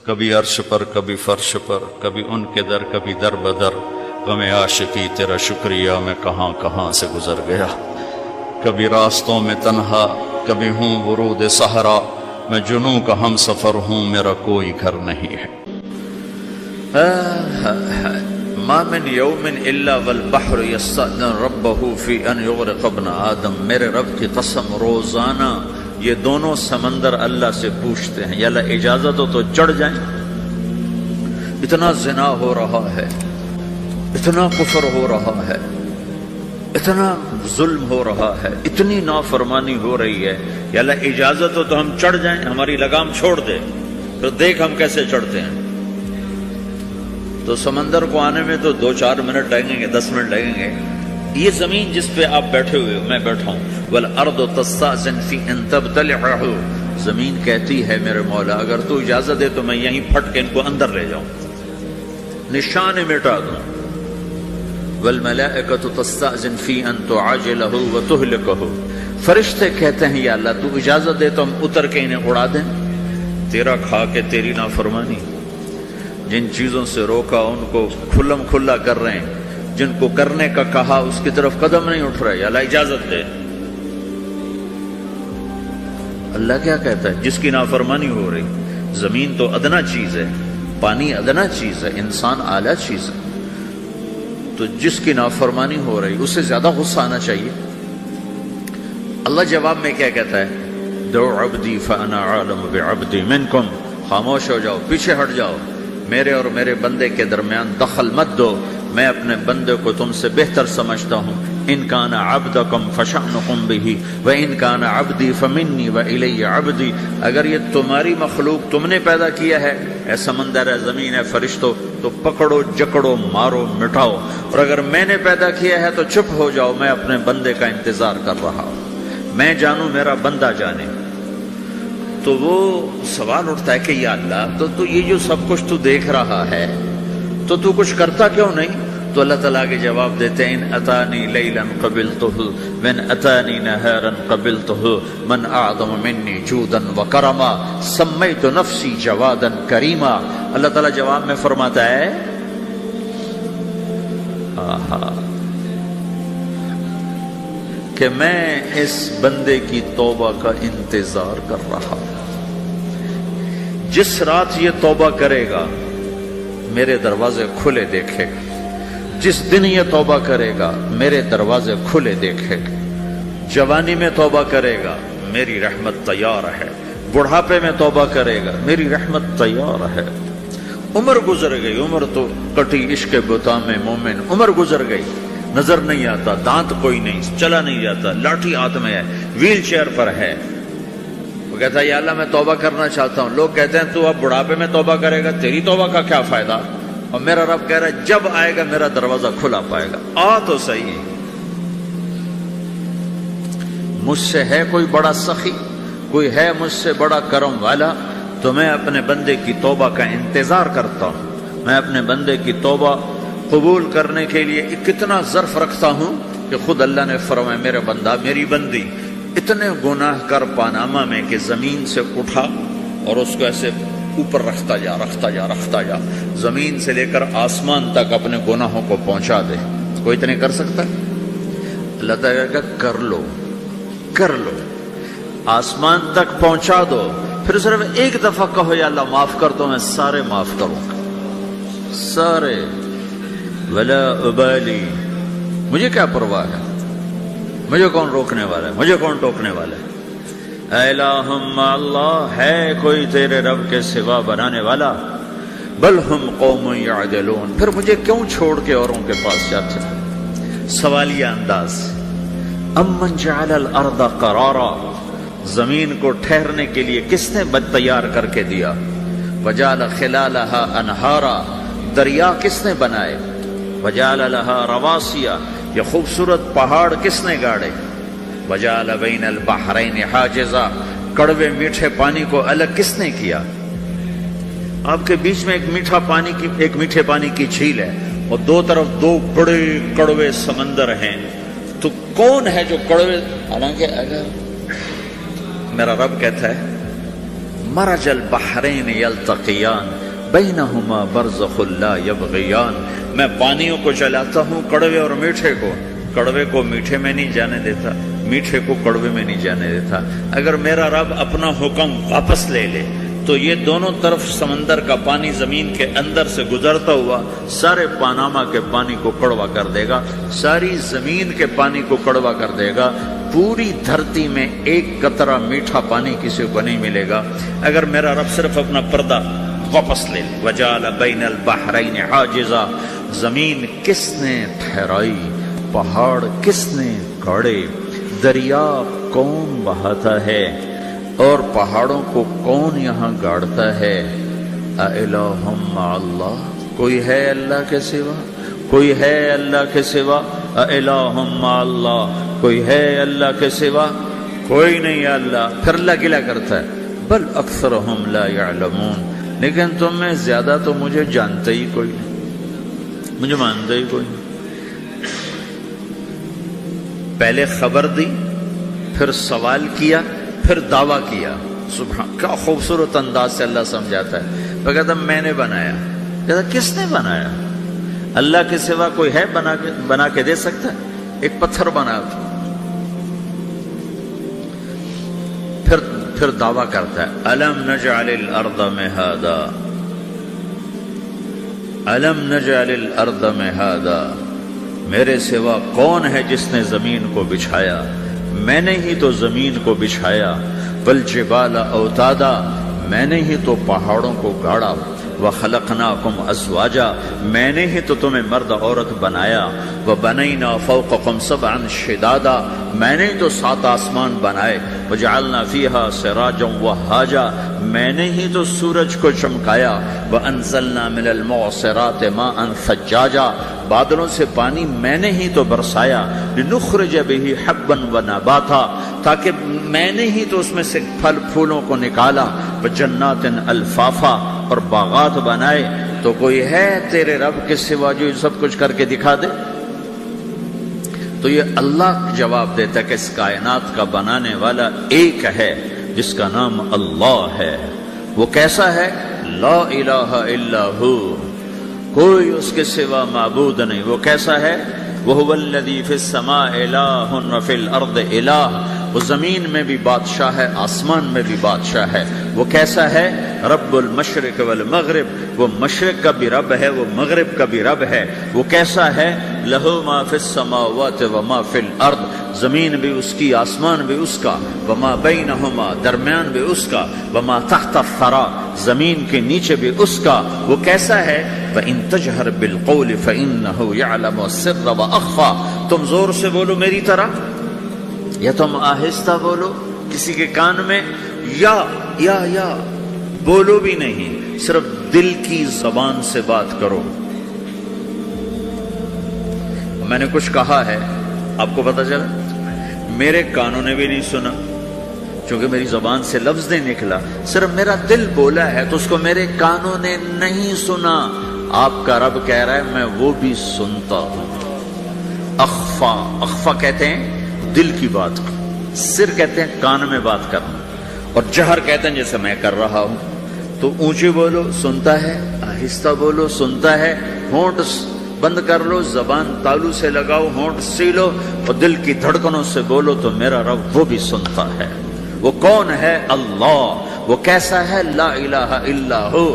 کبھی عرش پر کبھی فرش پر، کبھی ان کے در کبھی در بدر، غم عاشقی تیرا شکریہ میں کہاں کہاں سے گزر گیا، کبھی راستوں میں تنہا کبھی ہوں ورود صحرا، میں جنوں کا ہم سفر ہوں میرا کوئی گھر نہیں ہے۔ ما من یوم الا والبحر یستأذن ربہ فی ان یغرق ابن آدم، میرے رب کی قسم روزانہ یہ دونوں سمندر اللہ سے پوچھتے ہیں یا اللہ اجازت ہو تو چڑھ جائیں، اتنا زنا ہو رہا ہے، اتنا کفر ہو رہا ہے، اتنا ظلم ہو رہا ہے، اتنی نافرمانی ہو رہی ہے، یا اللہ اجازت ہو تو ہم چڑھ جائیں، ہماری لگام چھوڑ دے تو دیکھ ہم کیسے چڑھتے ہیں۔ تو سمندر کو آنے میں تو 2-4 منٹ لگیں گے، 10 منٹ لگیں گے۔ یہ زمین جس پہ آپ بیٹھے ہوئے میں بیٹھا ہوں، والارض تستأذن فی ان تبتلعہ، زمین کہتی ہے میرے مولا اگر تو اجازت دے تو میں یہیں پھٹ کے ان کو اندر لے جاؤں، نشان مٹا دوں۔ والملائکۃ تستأذن فی ان تعاجلہ وتہلکہ، فرشتے کہتے ہیں یا اللہ تو اجازت دے تو ہم اتر کے انہیں اڑا دیں، تیرا کھا کے تیری نافرمانی، جن چیزوں سے روکا ان کو کھلم کھلا کر رہے ہیں، جن کو کرنے کا کہا اس کی طرف قدم نہیں اٹھ رہے، یا اللہ اجازت دے۔ اللہ کیا کہتا ہے؟ جس کی نافرمانی ہو رہی، زمین تو ادنا چیز ہے، پانی ادنا چیز ہے، انسان اعلیٰ چیز ہے، تو جس کی نافرمانی ہو رہی اسے زیادہ غصہ آنا چاہیے۔ اللہ جواب میں کیا کہتا ہے؟ دعو عبدی فانا عالم بعبدی منکم، خاموش ہو جاؤ، پیچھے ہٹ جاؤ، میرے اور میرے بندے کے درمیان دخل مت دو، میں اپنے بندے کو تم سے بہتر سمجھتا ہوں۔ ان کان عبدکم فشأنکم بہ وان کان عبدی فمنی والی عبدی، اگر یہ تمہاری مخلوق تم نے پیدا کیا ہے، اے سمندر ہے، زمین ہے، فرشتوں، تو پکڑو جکڑو مارو مٹاؤ، اور اگر میں نے پیدا کیا ہے تو چپ ہو جاؤ، میں اپنے بندے کا انتظار کر رہا ہوں، میں جانوں میرا بندہ جانے۔ تو وہ سوال اٹھتا ہے کہ یا اللہ تو یہ جو سب کچھ تو دیکھ رہا ہے تو تو کچھ کرتا کیوں نہیں؟ تو اللہ تعالیٰ کے جواب دیتے ہیں ان اتانی لیلا قبلتہ من اتانی نہارا قبلتہ من اعظم منی جودا وکرما سمیت نفسی جوادا کریما۔ اللہ تعالیٰ جواب میں فرماتا ہے کہ میں اس بندے کی توبہ کا انتظار کر رہا ہوں، جس رات یہ توبہ کرے گا میرے دروازے کھلے دیکھے گا، جس دن یہ توبہ کرے گا میرے دروازے کھلے دیکھے گا، جوانی میں توبہ کرے گا میری رحمت تیار ہے، بڑھاپے میں توبہ کرے گا میری رحمت تیار ہے۔ عمر گزر گئی، عمر تو کٹی عشق بتا میں مومن، عمر گزر گئی، نظر نہیں آتا، دانت کوئی نہیں، چلا نہیں جاتا، لاٹھی ہاتھ میں ہے، ویل چیئر پر ہے، وہ کہتا ہے یا اللہ میں توبہ کرنا چاہتا ہوں۔ لوگ کہتے ہیں تو اب بڑھاپے میں توبہ کرے گا، تیری توبہ کا کیا فائدہ؟ اور میرا رب کہہ رہا ہے جب آئے گا میرا دروازہ کھلا پائے گا، آ تو صحیح۔ مجھ سے ہے کوئی بڑا سخی، کوئی ہے مجھ سے بڑا کرم والا، تو میں اپنے بندے کی توبہ کا انتظار کرتا ہوں، میں اپنے بندے کی توبہ قبول کرنے کے لیے کتنا ظرف رکھتا ہوں کہ خود اللہ نے فرمایا میرا بندہ میری بندی اتنے گناہ کر پاناما میں کہ زمین سے اٹھا اور اس کو ایسے اوپر رکھتا جا رکھتا جا رکھتا جا، زمین سے لے کر آسمان تک اپنے گناہوں کو پہنچا دے۔ کوئی اتنے کر سکتا ہے؟ اللہ تعالیٰ کا کر لو کر لو، آسمان تک پہنچا دو، پھر صرف ایک دفعہ کہو یا اللہ معاف کر دو، میں سارے معاف کروں گا، سارے، ولا ابالی، مجھے کیا پرواہ ہے، مجھے کون روکنے والا ہے، مجھے کون ٹوکنے والا ہے۔ اے الہم اللہ، ہے کوئی تیرے رب کے سوا بنانے والا؟ بل ہم قوم یعدلون، پھر مجھے کیوں چھوڑ کے اوروں کے پاس جاتے ہیں؟ سوالیہ انداز۔ امن جعل الارض قرارا، زمین کو ٹھہرنے کے لیے کس نے تیار کر کے دیا؟ وجعل خلالها انہارا، دریا کس نے بنائے؟ وجعل لها رواسیا، یہ خوبصورت پہاڑ کس نے گاڑے؟ وجعل بین البحرین حاجزا، کڑوے میٹھے پانی کو الگ کس نے کیا؟ آپ کے بیچ میں ایک میٹھے پانی کی جھیل ہے اور دو طرف دو بڑے کڑوے سمندر ہیں، تو کون ہے جو کڑوے؟ حالانکہ اگر میرا رب کہتا ہے مرج البحرین یلتقیان بینہما برزخ لا یبغیان. میں پانیوں کو چلاتا ہوں، کڑوے اور میٹھے کو. کڑوے کو میٹھے میں نہیں جانے دیتا، میٹھے کو کڑوے میں نہیں جانے دیتا. اگر میرا رب اپنا حکم واپس لے لے تو یہ دونوں طرف سمندر کا پانی زمین کے اندر سے گزرتا ہوا سارے پاناما کے پانی کو کڑوا کر دے گا، ساری زمین کے پانی کو کڑوا کر دے گا. پوری دھرتی میں ایک قطرہ میٹھا پانی کسی کو نہیں ملے گا اگر میرا رب صرف اپنا پردہ واپس لے. وجعل بین البحرین حاجزا. زمین کس نے ٹھہرائی، پہاڑ کس نے گاڑے، دریا کون بہاتا ہے اور پہاڑوں کو کون یہاں گاڑتا ہے. اِلٰہٌ مع اللہ. کوئی ہے اللہ کے سوا؟ کوئی ہے اللہ کے سوا؟ اِلٰہٌ مع اللہ. کوئی ہے اللہ کے سوا؟ کوئی نہیں ہے اللہ. پھر اللہ گلہ کرتا ہے بل اکثرہم لا یعلمون. لیکن تم میں زیادہ تو مجھے جانتے ہی کوئی نہیں، مجھے مانتے ہی کوئی نہیں. پہلے خبر دی، پھر سوال کیا، پھر دعویٰ کیا. سبحان، کیا خوبصورت انداز سے اللہ سمجھاتا ہے. وہ کہتا میں نے بنایا. کہتا کس نے بنایا؟ اللہ کے سوا کوئی ہے بنا کے دے سکتا ہے؟ ایک پتھر بنا. پھر دعویٰ کرتا ہے الم نجعل الارض مہادا، الم نجعل الارض مہادا. میرے سوا کون ہے جس نے زمین کو بچھایا؟ میں نے ہی تو زمین کو بچھایا. والجبال اوتادا. میں نے ہی تو پہاڑوں کو گاڑا. وخلقناکم ازواجا. میں نے ہی تو تمہیں مرد عورت بنایا. وبنینا فوقکم سبعا شدادا. میں نے ہی تو 7 آسمان بنائے. وجعلنا فیہا سراجا وہاجا. میں نے ہی تو سورج کو چمکایا. وانزلنا من المعصرات ماء ثجاجا. بادلوں سے پانی میں نے ہی تو برسایا. لنخرج به حبا ونباتا. تاکہ میں نے ہی تو اس میں سے پھل پھولوں کو نکالا. وجنات الفافا. اور باغات بنائے. تو کوئی ہے تیرے رب کے سوا جو سب کچھ کر کے دکھا دے؟ تو یہ اللہ جواب دیتا ہے کہ اس کائنات کا بنانے والا ایک ہے جس کا نام اللہ ہے. وہ کیسا ہے؟ لا الہ الا ہو. کوئی اس کے سوا معبود نہیں. وہ کیسا ہے؟ وَهُوَ الَّذِي فِي السَّمَاءِ إِلَٰهٌ وَفِي الْأَرْضِ إِلَٰهٌ. وہ زمین میں بھی بادشاہ ہے، آسمان میں بھی بادشاہ ہے. وہ کیسا ہے؟ رب المشرق والمغرب. وہ مشرق کا بھی رب ہے، وہ مغرب کا بھی رب ہے. وہ کیسا ہے؟ لَهُ مَا فِي السَّمَاوَاتِ وَمَا فِي الْأَرْضِ. زمین بھی اس کی، آسمان بھی اس کا. وَمَا بَيْنَهُمَا. درمیان بھی اس کا. وَمَا تَحْتَ الثَّرَىٰ. زمین کے نیچے بھی اس کا. وہ کیسا ہے؟ فَإِن تَجْهَرْ بِالْقَوْلِ فَإِنَّهُ يَعْلَمُ السِّرَّ وَأَخْفَىٰ. تم زور سے بولو میری طرح، یا تم آہستہ بولو کسی کے کان میں، یا بولو بھی نہیں، صرف دل کی زبان سے بات کرو. میں نے کچھ کہا ہے، آپ کو پتہ چلا؟ میرے کانوں نے بھی نہیں سنا چونکہ میری زبان سے لفظ نہیں نکلا. صرف میرا دل بولا ہے تو اس کو میرے کانوں نے نہیں سنا. آپ کا رب کہہ رہا ہے میں وہ بھی سنتا ہوں. اخفا. اخفا کہتے ہیں دل کی بات کو، سر کہتے ہیں کان میں بات کرنا، اور جہر کہتے ہیں جیسے میں کر رہا ہوں. تو اونچی بولو سنتا ہے، آہستہ بولو سنتا ہے. ہونٹ بند کر لو، زبان تالو سے لگاؤ، ہونٹ سیلو اور دل کی دھڑکنوں سے بولو تو میرا رب وہ بھی سنتا ہے. وہ کون ہے؟ اللہ. وہ کیسا ہے؟ لا الہ الا ہو.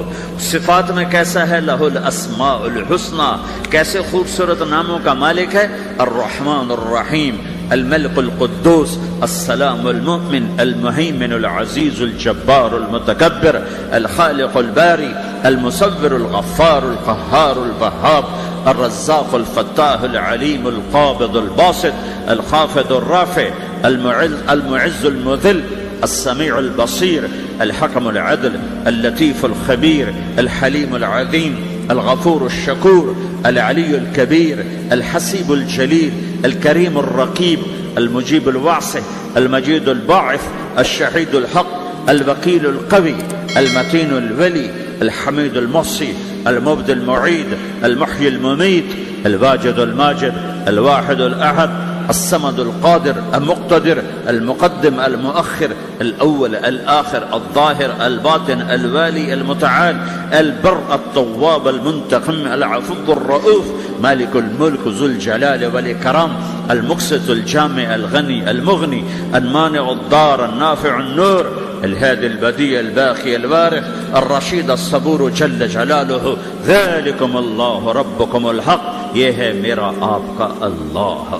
صفات میں کیسا ہے؟ لہ الاسماء الحسنى. کیسے خوبصورت ناموں کا مالک ہے؟ الرحمن الرحیم، الملك القدوس، السلام المؤمن، المهيمن العزيز الجبار المتكبر، الخالق الباري، المصور الغفار القهار الوهاب، الرزاق الفتاح العليم القابض الباسط، الخافض الرافع، المعز المذل، السميع البصير، الحكم العدل، اللطيف الخبير، الحليم العظيم، الغفور الشكور، العلي الكبير، الحسيب الجليل، الكريم الرقيب، المجيب الواسع، المجيد الباعث، الشهيد الحق، الوكيل القوي، المتين الولي، الحميد المحصي، المبدي المعيد، المحيي المميت، الواجد الماجد، الواحد الأحد، الصمد القادر المقتدر المقدم المؤخر الأول الآخر الظاهر الباطن الوالي المتعال البر التواب المنتقم العفو الرؤوف مالك الملك ذو الجلال والإكرام المقسط الجامع الغني المغني المانع الضار النافع النور الهادي البديع الباقي الوارث الرشيد الصبور جل جلالہ ذلكم اللہ ربكم الحق، یہ ہے میرا آپ کا اللہ۔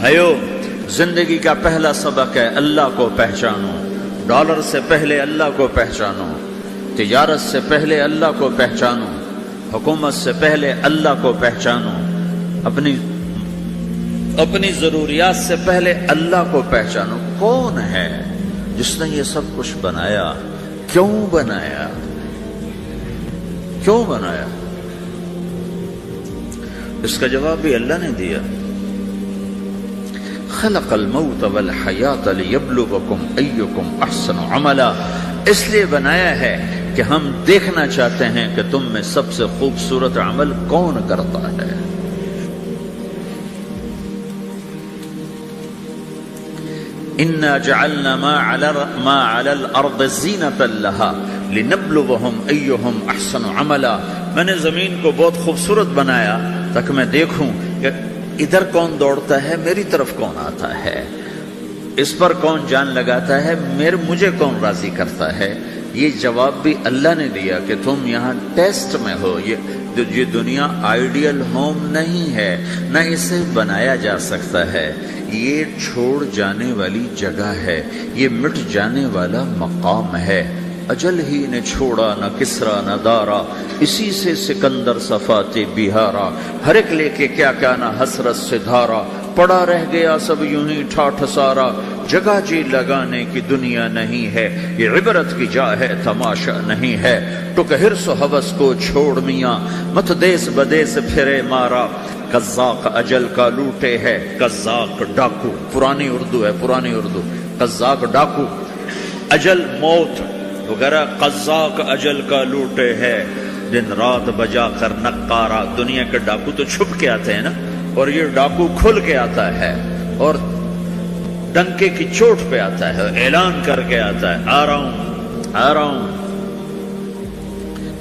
بھائیو، زندگی کا پہلا سبق ہے اللہ کو پہچانو۔ ڈالر سے پہلے اللہ کو پہچانو، تجارت سے پہلے اللہ کو پہچانو، حکومت سے پہلے اللہ کو پہچانو، اپنی ضروریات سے پہلے اللہ کو پہچانو۔ کون ہے جس نے یہ سب کچھ بنایا؟ کیوں بنایا؟ کیوں بنایا؟ اس کا جواب بھی اللہ نے دیا۔ خلق الموت والحیات لیبلوکم ایکم احسن عملا، اس لیے بنایا ہے کہ ہم دیکھنا چاہتے ہیں کہ تم میں سب سے خوبصورت عمل کون کرتا ہے۔ انا جعلنا ما على الارض زینۃ لها لنبلوهم ایہم احسن عملا، میں نے زمین کو بہت خوبصورت بنایا تاکہ میں دیکھوں کہ ادھر کون دوڑتا ہے، میری طرف کون آتا ہے، اس پر کون جان لگاتا ہے، مجھے کون راضی کرتا ہے۔ یہ جواب بھی اللہ نے دیا کہ تم یہاں ٹیسٹ میں ہو۔ یہ دنیا آئیڈیل ہوم نہیں ہے، نہ اسے بنایا جا سکتا ہے، یہ چھوڑ جانے والی جگہ ہے، یہ مٹ جانے والا مقام ہے۔ اجل ہی نے چھوڑا نہ کسرا نہ دارا، اسی سے سکندر صفات بہارا، ہر ایک لے کے کیا کیا نہ حسرت سے دھارا، پڑا رہ گیا سب یوں ہی ٹھاٹھ سارا، جگہ جی لگانے کی دنیا نہیں ہے، یہ عبرت کی جا ہے تماشا نہیں ہے، ٹک حرص و ہوس کو چھوڑ میاں، مت دیس بدیس پھرے مارا، قزاق اجل کا لوٹے ہے، قزاق ڈاکو، پرانی اردو ہے، پرانی اردو، قزاق ڈاکو، اجل موت وغیرہ، قزاق اجل کا لوٹے ہے، دن رات بجا کر نقارا۔ دنیا کے ڈاکو تو چھپ کے آتے ہیں نا، اور یہ ڈاکو کھل کے آتا ہے اور ڈنکے کی چوٹ پہ آتا ہے، اعلان کر کے آتا ہے، آ رہا ہوں آ رہا ہوں۔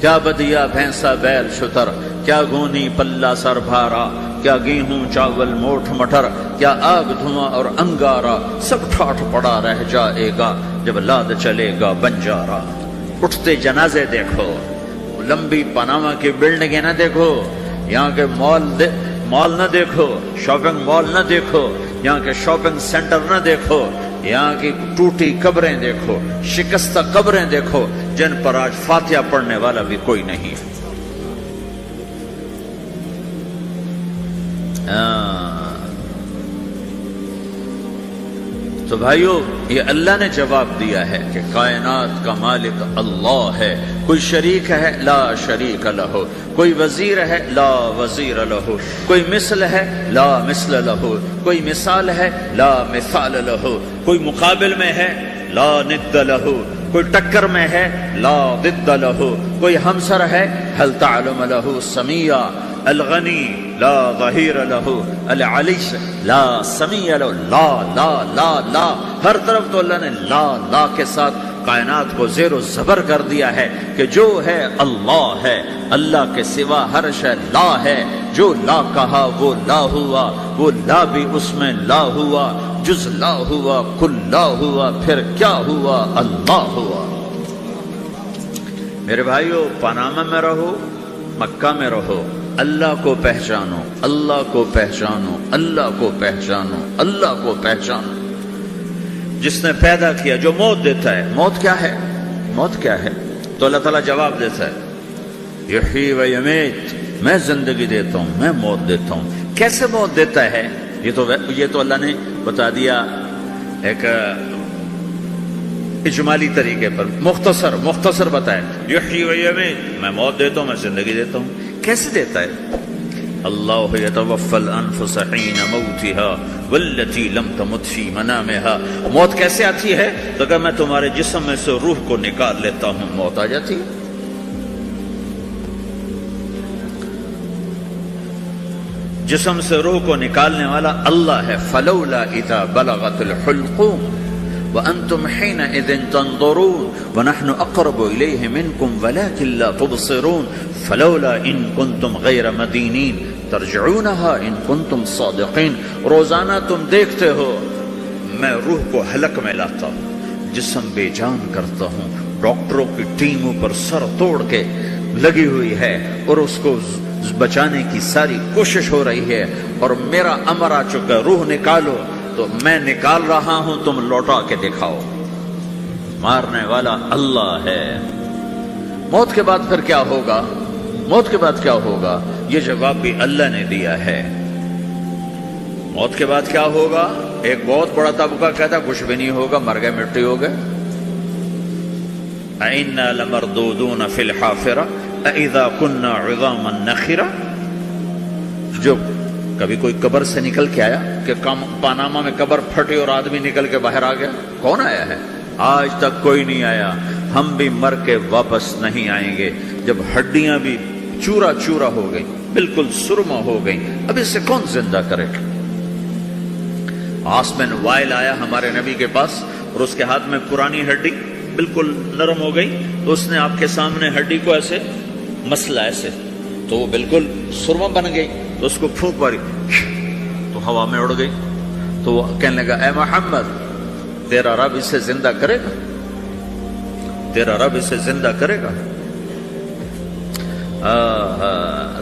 کیا بدیا بھینسا بیل شتر، کیا گونی پلہ سر بھارا، کیا گیہوں چاول موٹھ مٹر، کیا آگ دھواں اور انگارا، سب ٹھاٹھ پڑا رہ جائے گا جب لاد چلے گا بنجارا۔ اٹھتے جنازے دیکھو، لمبی پاناما کی بلڈنگیں نہ دیکھو، یہاں کے مال نہ دیکھو، شاپنگ مال نہ دیکھو، یہاں کے شاپنگ سینٹر نہ دیکھو، یہاں کی ٹوٹی قبریں دیکھو، شکستہ قبریں دیکھو، جن پر آج فاتحہ پڑھنے والا بھی کوئی نہیں ہے۔ تو بھائیو، یہ اللہ نے جواب دیا ہے کہ کائنات کا مالک اللہ ہے، کوئی شریک ہے لا شریک لہ، کوئی وزیر ہے لا وزیر لہ، کوئی مثل ہے لا مثل لہ، کوئی مثال ہے لا مثال لہ، کوئی مقابل میں ہے لا ند لہ، کوئی ٹکر میں ہے لا ضد لہ، کوئی ہمسر ہے هل تعلم لہ سمیہ، الغنی لا ظہیر لہ، العلی لا سمیع لہ، لا لا لا لا، ہر طرف تو اللہ نے لا لا کے ساتھ کائنات کو زیر و زبر کر دیا ہے کہ جو ہے اللہ ہے، اللہ کے سوا ہر شے لا ہے، جو لا کہا وہ لا ہوا، وہ لا بھی اس میں لا ہوا، جز لا ہوا کل لا ہوا، پھر کیا ہوا؟ اللہ ہوا۔ میرے بھائیو، پاناما میں رہو، مکہ میں رہو، اللہ کو پہچانو، اللہ کو پہچانو، اللہ کو پہچانو، اللہ کو پہچانو۔ جس نے پیدا کیا، جو موت دیتا ہے، موت کیا ہے؟ موت کیا ہے؟ تو اللہ تعالیٰ جواب دیتا ہے، یحیی و یمیت، میں زندگی دیتا ہوں، میں موت دیتا ہوں۔ کیسے موت دیتا ہے؟ یہ تو اللہ نے بتا دیا ایک اجمالی طریقے پر، مختصر بتائے، یحیی و یمیت، میں موت دیتا ہوں، میں زندگی دیتا ہوں۔ کیسے دیتا ہے؟ اللہ یتوفی الانفس حین موتها والتی لم تمت فی منامها۔ موت کیسے آتی ہے؟ تو کہ میں تمہارے جسم میں سے روح کو نکال لیتا ہوں، موت آ جاتی ہے۔ جسم سے روح کو نکالنے والا اللہ ہے. فلولا اذا بلغت الحلقوم وانتم حينئذ تنظرون ونحن اقرب اليه منكم ولكن لا تبصرون فلولا ان كنتم غير مدينين ترجعونها ان كنتم صادقين. روزانہ تم دیکھتے ہو میں روح کو حلق میں لاتا ہوں، جسم بے جان کرتا ہوں، ڈاکٹروں کی ٹیم اوپر سر توڑ کے لگی ہوئی ہے اور اس کو بچانے کی ساری کوشش ہو رہی ہے، اور میرا امر آ چکا، روح نکالو، تو میں نکال رہا ہوں، تم لوٹا کے دکھاؤ. مارنے والا اللہ ہے. موت کے بعد پھر کیا ہوگا؟ موت کے بعد کیا ہوگا؟ یہ جواب بھی اللہ نے دیا ہے. موت کے بعد کیا ہوگا؟ ایک بہت بڑا طبقہ کہتا کچھ بھی نہیں ہوگا، مر گئے، مٹی ہو گئے. اَإِنَّا لَمَرْدُودُونَ فِي الْحَافِرَةِ اَإِذَا كُنَّا عِظَامًا نَخِرَةً. جو کبھی کوئی قبر سے نکل کے آیا کہ پاناما میں قبر پھٹی اور آدمی نکل کے باہر آ گیا؟ کون آیا ہے؟ آج تک کوئی نہیں آیا. ہم بھی مر کے واپس نہیں آئیں گے. جب ہڈیاں بھی چورا چورا ہو گئی، بالکل سرما ہو گئی، اب اس سے کون زندہ کرے؟ آسمن وائل آیا ہمارے نبی کے پاس اور اس کے ہاتھ میں پرانی ہڈی بالکل نرم ہو گئی، تو اس نے آپ کے سامنے ہڈی کو ایسے مسلا ایسے، تو وہ بالکل سرما بن گئی. تو اس کو پھونک ماری تو ہوا میں اڑ گئی. تو وہ کہنے لگا اے محمد، تیرا رب اسے زندہ کرے گا؟ تیرا رب اسے زندہ کرے گا؟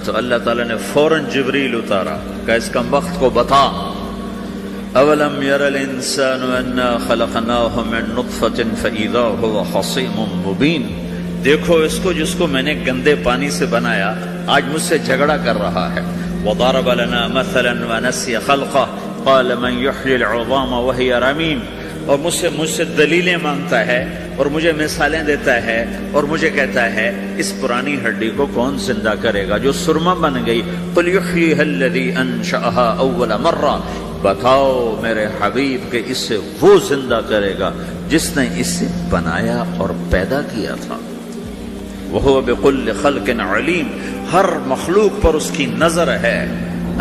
تو اللہ تعالیٰ نے فوراً جبریل اتارا کہ اس کم وقت کو بتا، اولم یر الانسان انا خلقناہ من نطفۃ فاذا هو خصیم مبین. دیکھو اس کو جس کو میں نے گندے پانی سے بنایا، آج مجھ سے جھگڑا کر رہا ہے. وضرب لنا مثلا ونسی خلقہ قال من یحیی العظام وہی رمیم. اور مجھ سے دلیلیں مانگتا ہے اور مجھے مثالیں دیتا ہے اور مجھے کہتا ہے اس پرانی ہڈی کو کون زندہ کرے گا جو سرما بن گئی. قل یحییھا الذی انشأھا اول مرہ. بتاؤ میرے حبیب کہ اس سے وہ زندہ کرے گا جس نے اسے بنایا اور پیدا کیا تھا. وہو بکل خلق علیم. ہر مخلوق پر اس کی نظر ہے.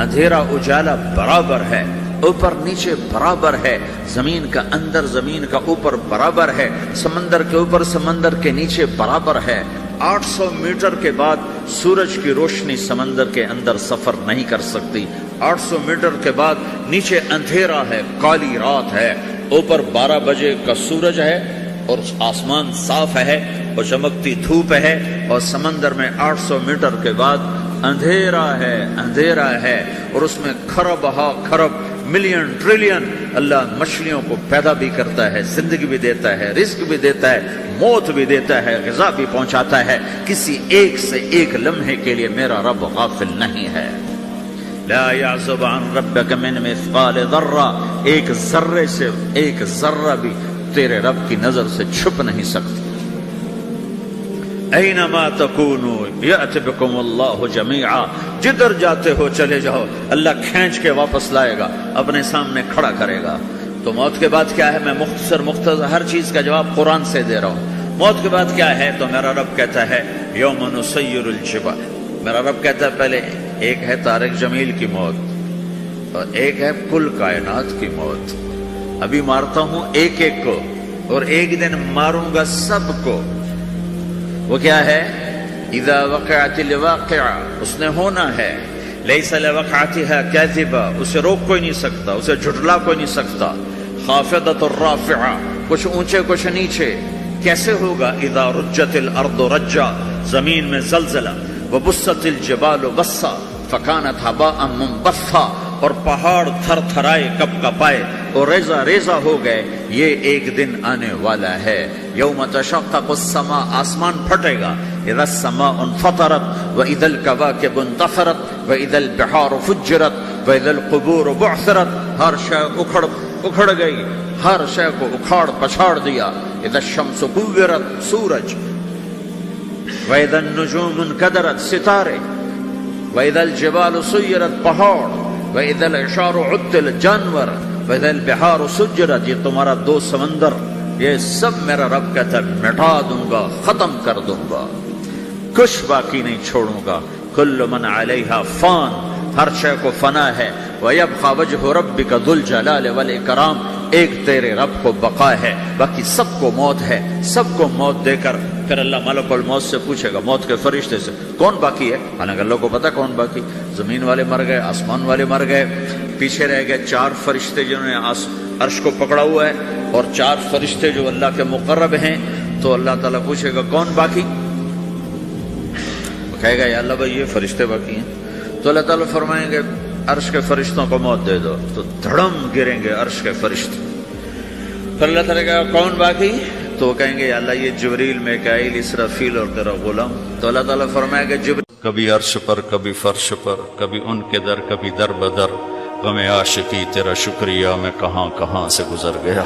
اندھیرا اجالا برابر ہے، اوپر نیچے برابر ہے، زمین کا اندر زمین کا اوپر برابر ہے، سمندر کے اوپر سمندر کے نیچے برابر ہے. 800 میٹر کے بعد سورج کی روشنی سمندر کے اندر سفر نہیں کر سکتی. 800 میٹر کے بعد نیچے اندھیرا ہے، کالی رات ہے، اوپر 12 بجے کا سورج ہے اور آسمان صاف ہے اور چمکتی دھوپ ہے، اور سمندر میں 800 میٹر کے بعد اندھیرا ہے، اندھیرا ہے، اور اس میں کھرب ہا کھرب ملین ٹریلین اللہ مچھلیوں کو پیدا بھی کرتا ہے، زندگی بھی دیتا ہے، رزق بھی دیتا ہے، موت بھی دیتا ہے، غذا بھی پہنچاتا ہے. کسی ایک سے ایک لمحے کے لیے میرا رب غافل نہیں ہے. لا يعزب عن ربك من مثقال ذرہ. ایک ذرے سے ایک ذرہ بھی تیرے رب کی نظر سے چھپ نہیں سکتی. اینما تکونوا یأت بکم اللہ جمیعا. جدھر جاتے ہو چلے جاؤ، اللہ کھینچ کے واپس لائے گا، اپنے سامنے کھڑا کرے گا. تو موت کے بعد کیا ہے؟ میں مختصر ہر چیز کا جواب قرآن سے دے رہا ہوں. موت کے بعد کیا ہے؟ تو میرا رب کہتا ہے یوم نسیر الجبال. میرا رب کہتا ہے پہلے ایک ہے طارق جمیل کی موت اور ایک ہے کل کائنات کی موت. ابھی مارتا ہوں ایک ایک کو اور ایک دن ماروں گا سب کو. وہ کیا ہے؟ اذا وقعت الواقعہ، اس نے ہونا ہے. لیس لوقعتها کاذبہ، اسے روک کوئی نہیں سکتا، اسے جھٹلا کوئی نہیں سکتا. خافضۃ الرافعہ، کچھ اونچے کچھ نیچے. کیسے ہوگا؟ اذا رجت الارض رجا، زمین میں زلزلہ. وبست الجبال بسا فکانت ہباء منبثا، اور پہاڑ تھر تھرائے کپ کپائے اور ریزہ ریزہ ہو گئے. یہ ایک دن آنے والا ہے. یوم تشقق السماء، آسمان پھٹے گا. اذا السماء انفطرت واذا الكواكب انتثرت واذا البحار فجرت واذا القبور بعثرت. ہر شے اکھڑ گئی، ہر شے کو اکھاڑ پچھاڑ دیا. اذا الشمس كورت، سورج. واذا النجوم انكدرت، ستارے. واذا الجبال سيرت، پہاڑ. وَإِذَا الْعِشَارُ عُطِّلَتْ، جانور. وَإِذَا الْبِحَارُ سُجِّرَتْ، یہ تمہارا دو سمندر. یہ سب میرا رب کہتا ہے مٹا دوں گا، ختم کر دوں گا، کچھ باقی نہیں چھوڑوں گا. كُلُّ مَنْ عَلَيْهَا فان، ہر شے کو فنا ہے، وَيَبْقَى وَجْهُ رَبِّكَ ذُو الْجَلَالِ وَالْإِكْرَامِ، ایک تیرے رب کو بقا ہے، باقی سب کو موت ہے۔ سب کو موت دے کر پھر اللہ ملک الموت سے پوچھے گا، موت کے فرشتے سے، کون باقی ہے؟ حالانکہ اللہ کو پتہ کون باقی، زمین والے مر گئے، آسمان والے مر گئے، پیچھے رہ گئے 4 فرشتے جنہوں نے عرش کو پکڑا ہوا ہے، اور 4 فرشتے جو اللہ کے مقرب ہیں۔ تو اللہ تعالیٰ پوچھے گا کون باقی؟ کہے گا یا اللہ بھائی یہ فرشتے باقی ہیں۔ تو اللہ تعالیٰ فرمائیں گے عرش کے فرشتوں کو موت دے دو، تو دھڑم گریں گے عرش کے فرشتے۔ پھر اللہ تعالیٰ کہا کون باقی؟ تو وہ کہیں گے یا اللہ یہ جبریل، میکائیل، اسرافیل اور تیرا غلام۔ تو اللہ تعالیٰ فرمائے گا جبریل کبھی عرش پر، کبھی فرش پر، کبھی ان کے در، کبھی در بدر، غم عاشقی تیرا شکریہ میں کہاں کہاں سے گزر گیا،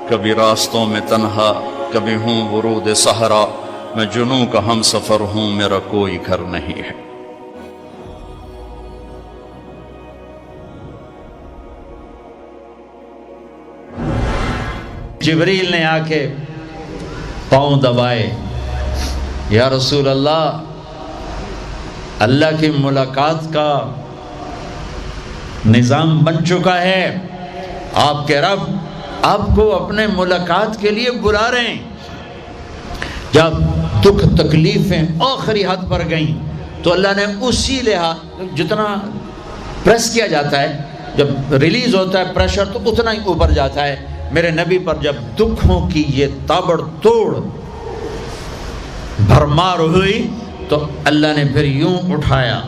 کبھی راستوں میں تنہا، کبھی ہوں ورود صحرا، میں جنوں کا ہم سفر ہوں، میرا کوئی گھر نہیں ہے۔ جبریل نے آ کے پاؤں دبائے، یا رسول اللہ، اللہ کی ملاقات کا نظام بن چکا ہے، آپ کے رب آپ کو اپنے ملاقات کے لیے بلا رہے ہیں۔ جب دکھ تکلیفیں آخری حد پر گئیں تو اللہ نے اسی لحاظ، جتنا پریس کیا جاتا ہے، جب ریلیز ہوتا ہے پریشر تو اتنا ہی اوپر جاتا ہے، میرے نبی پر جب دکھوں کی یہ تابڑ توڑ بھرمار ہوئی تو اللہ نے پھر یوں اٹھایا،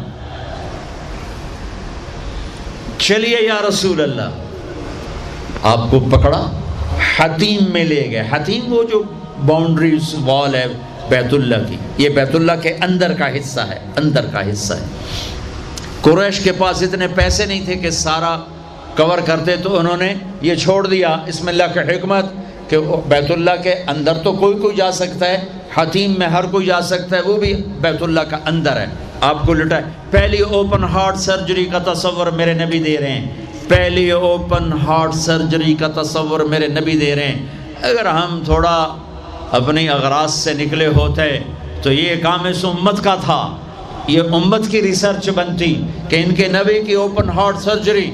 چلیے یا رسول اللہ، آپ کو پکڑا، حتیم میں لے گئے۔ حتیم وہ جو باؤنڈریز وال ہے بیت اللہ کی، یہ بیت اللہ کے اندر کا حصہ ہے، اندر کا حصہ ہے۔ قریش کے پاس اتنے پیسے نہیں تھے کہ سارا کور کرتے، تو انہوں نے یہ چھوڑ دیا، اس میں اللہ کی حکمت کہ بیت اللہ کے اندر تو کوئی جا سکتا ہے، حتیم میں ہر کوئی جا سکتا ہے، وہ بھی بیت اللہ کا اندر ہے۔ آپ کو لٹائے، پہلی اوپن ہارٹ سرجری کا تصور میرے نبی دے رہے ہیں، پہلی اوپن ہارٹ سرجری کا تصور میرے نبی دے رہے ہیں۔ اگر ہم تھوڑا اپنی اغراض سے نکلے ہوتے تو یہ کام اس امت کا تھا، یہ امت کی ریسرچ بنتی کہ ان کے نبی کی اوپن ہارٹ سرجری۔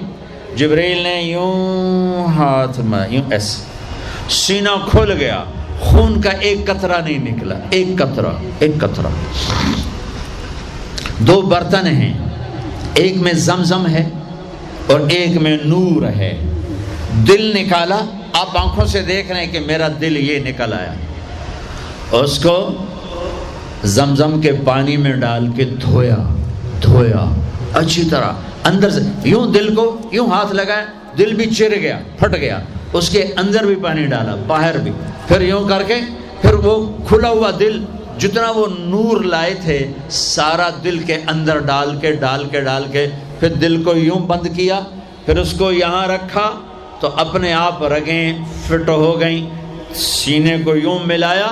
جبریل نے یوں ہاتھ میں یوں ایسے، سینہ کھل گیا، خون کا ایک قطرہ نہیں نکلا، ایک قطرہ۔ 2 برتن ہیں، ایک میں زمزم ہے اور ایک میں نور ہے۔ دل نکالا، آپ آنکھوں سے دیکھ رہے ہیں کہ میرا دل یہ نکل آیا، اس کو زمزم کے پانی میں ڈال کے دھویا اچھی طرح اندر سے، یوں دل کو یوں ہاتھ لگایا، دل بھی چر گیا، پھٹ گیا، اس کے اندر بھی پانی ڈالا، باہر بھی، پھر یوں کر کے، پھر وہ کھلا ہوا دل جتنا وہ نور لائے تھے سارا دل کے اندر ڈال کے پھر دل کو یوں بند کیا، پھر اس کو یہاں رکھا تو اپنے آپ رگیں فٹ ہو گئیں، سینے کو یوں ملایا،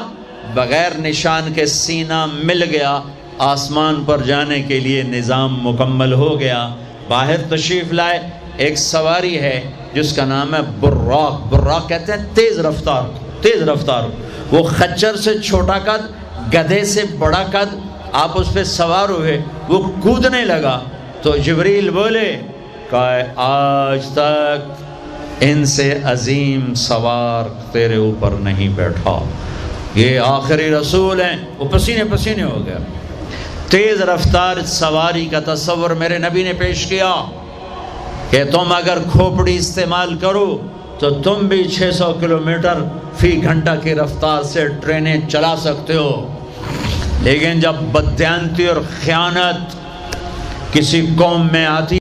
بغیر نشان کے سینہ مل گیا، آسمان پر جانے کے لیے نظام مکمل ہو گیا۔ باہر تشریف لائے، ایک سواری ہے جس کا نام ہے براق کہتے ہیں تیز رفتار، وہ خچر سے چھوٹا قد، گدھے سے بڑا قد، آپ اس پہ سوار ہوئے، وہ کودنے لگا تو جبریل بولے کہ آج تک ان سے عظیم سوار تیرے اوپر نہیں بیٹھا، یہ آخری رسول ہیں۔ وہ پسینے ہو گیا۔ تیز رفتار سواری کا تصور میرے نبی نے پیش کیا کہ تم اگر کھوپڑی استعمال کرو تو تم بھی 600 کلومیٹر فی گھنٹہ کی رفتار سے ٹرینیں چلا سکتے ہو، لیکن جب بددیانتی اور خیانت کسی قوم میں آتی